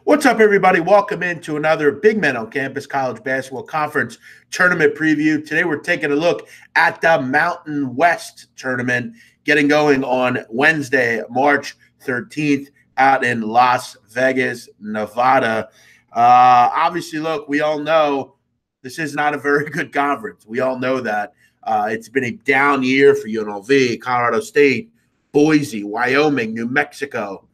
What's up, everybody? Welcome into another Big Men on Campus College Basketball Conference tournament preview. Today, we're taking a look at the Mountain West tournament getting going on Wednesday, March 13th, out in Las Vegas, Nevada. Obviously, look, we all know this is not a very good conference. We all know that. It's been a down year for UNLV, Colorado State, Boise, Wyoming, New Mexico.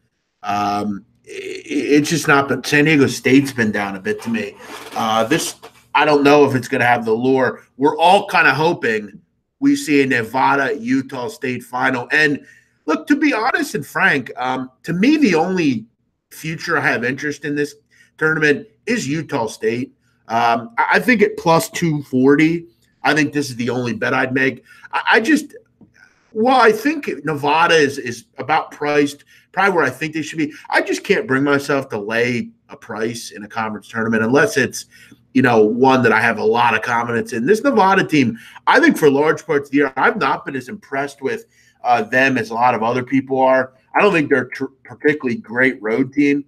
It's just not, but San Diego State's been down a bit to me. I don't know if it's going to have the lure. We're all kind of hoping we see a Nevada-Utah State final. And look, to be honest and frank, to me, the only future I have interest in this tournament is Utah State. I think at plus 240, I think this is the only bet I'd make. I think Nevada is about priced probably where I think they should be. I just can't bring myself to lay a price in a conference tournament unless it's, one that I have a lot of confidence in. This Nevada team, I think for large parts of the year, I've not been as impressed with them as a lot of other people are. I don't think they're a particularly great road team.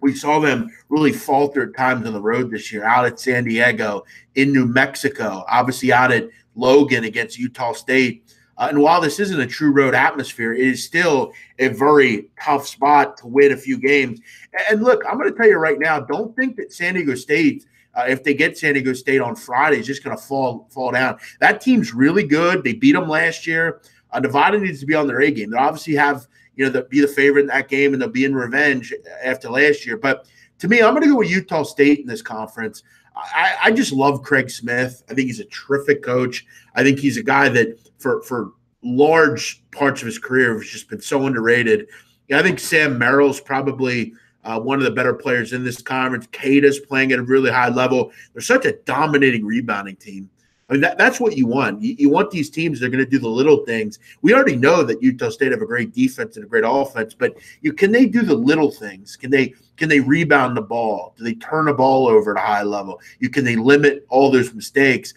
We saw them really falter at times on the road this year, out at San Diego, in New Mexico, obviously out at Logan against Utah State. And while this isn't a true road atmosphere, it is still a very tough spot to win a few games. And look, I'm going to tell you right now, don't think that San Diego State, if they get San Diego State on Friday, is just going to fall down. That team's really good. They beat them last year. Nevada needs to be on their A game. They'll obviously have, they'll be the favorite in that game, and they'll be in revenge after last year. But to me, I'm going to go with Utah State in this conference. I just love Craig Smith. I think he's a terrific coach. I think he's a guy that for large parts of his career has just been so underrated. I think Sam Merrill's probably one of the better players in this conference. Cada's playing at a really high level. They're such a dominating rebounding team. I mean, that's what you want. You want these teams that are going to do the little things. We already know that Utah State have a great defense and a great offense, but can they do the little things? Can they rebound the ball? Do they turn the ball over at a high level? Can they limit all those mistakes?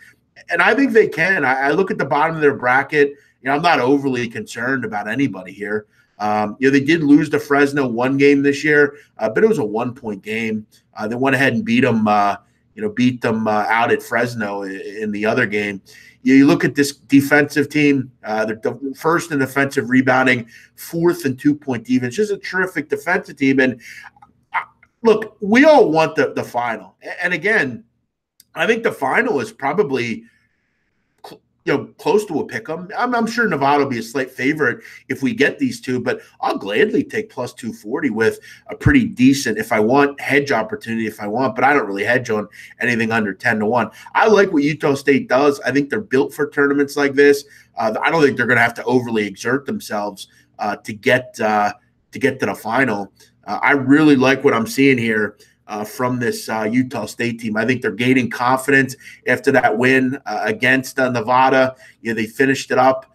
And I think they can. I look at the bottom of their bracket. I'm not overly concerned about anybody here. They did lose to Fresno one game this year, but it was a 1-point game. They went ahead and beat them out at Fresno in the other game. You look at this defensive team, they're first in defensive rebounding, fourth in 2-point defense. Just a terrific defensive team. And look, we all want the final. And again, I think the final is probably close to a pick 'em. I'm sure Nevada will be a slight favorite if we get these two, but I'll gladly take plus 240 with a pretty decent, if I want, hedge opportunity but I don't really hedge on anything under 10-1. I like what Utah State does. I think they're built for tournaments like this. I don't think they're going to have to overly exert themselves to get to the final. I really like what I'm seeing here from this Utah State team. I think they're gaining confidence after that win against Nevada. They finished it up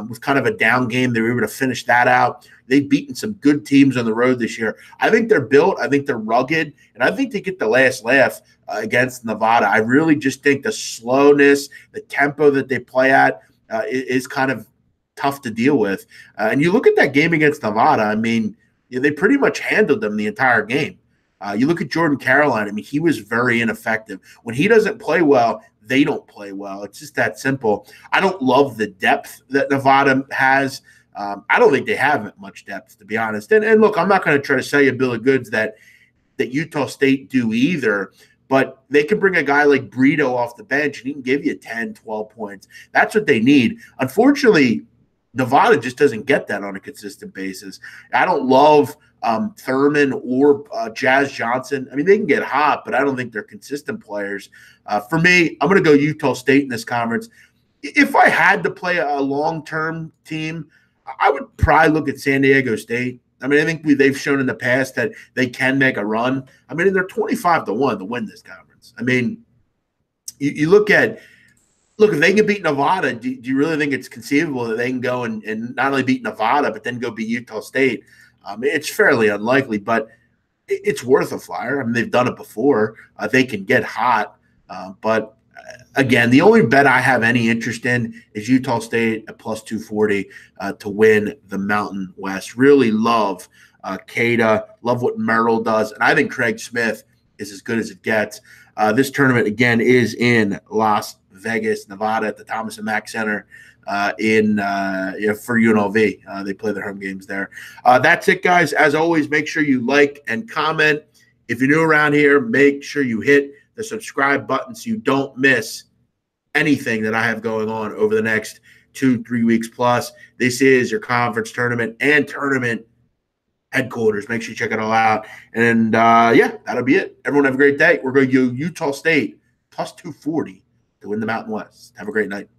with kind of a down game. They were able to finish that out. They've beaten some good teams on the road this year. I think they're built. I think they're rugged. And I think they get the last laugh against Nevada. I really just think the slowness, the tempo that they play at is kind of tough to deal with. And you look at that game against Nevada, I mean, they pretty much handled them the entire game. You look at Jordan Caroline. I mean, he was very ineffective. When he doesn't play well, they don't play well. It's just that simple. I don't love the depth that Nevada has. I don't think they have much depth, to be honest. And look, I'm not going to try to sell you a bill of goods that Utah State do either, but they can bring a guy like Brito off the bench, and he can give you 10, 12 points. That's what they need. Unfortunately, Nevada just doesn't get that on a consistent basis. I don't love Thurman or Jazz Johnson. I mean, they can get hot, but I don't think they're consistent players. For me, I'm going to go Utah State in this conference. If I had to play a long-term team, I would probably look at San Diego State. I mean, I think they've shown in the past that they can make a run. I mean, they're 25-1 to win this conference. I mean, you look at – look, if they can beat Nevada, do you really think it's conceivable that they can go and not only beat Nevada but then go beat Utah State? It's fairly unlikely, but it's worth a flyer. I mean, they've done it before. They can get hot. But, again, the only bet I have any interest in is Utah State at plus 240 to win the Mountain West. Really love Cada. Love what Merrill does. And I think Craig Smith is as good as it gets. This tournament, again, is in Las Vegas, Nevada at the Thomas and Mack Center for UNLV. They play their home games there. That's it, guys. As always, make sure you like and comment. If you're new around here, make sure you hit the subscribe button so you don't miss anything that I have going on over the next 2-3 weeks plus. This is your conference tournament and tournament headquarters. Make sure you check it all out. And, that'll be it. Everyone have a great day. We're going to go Utah State plus 240 to win the Mountain West. Have a great night.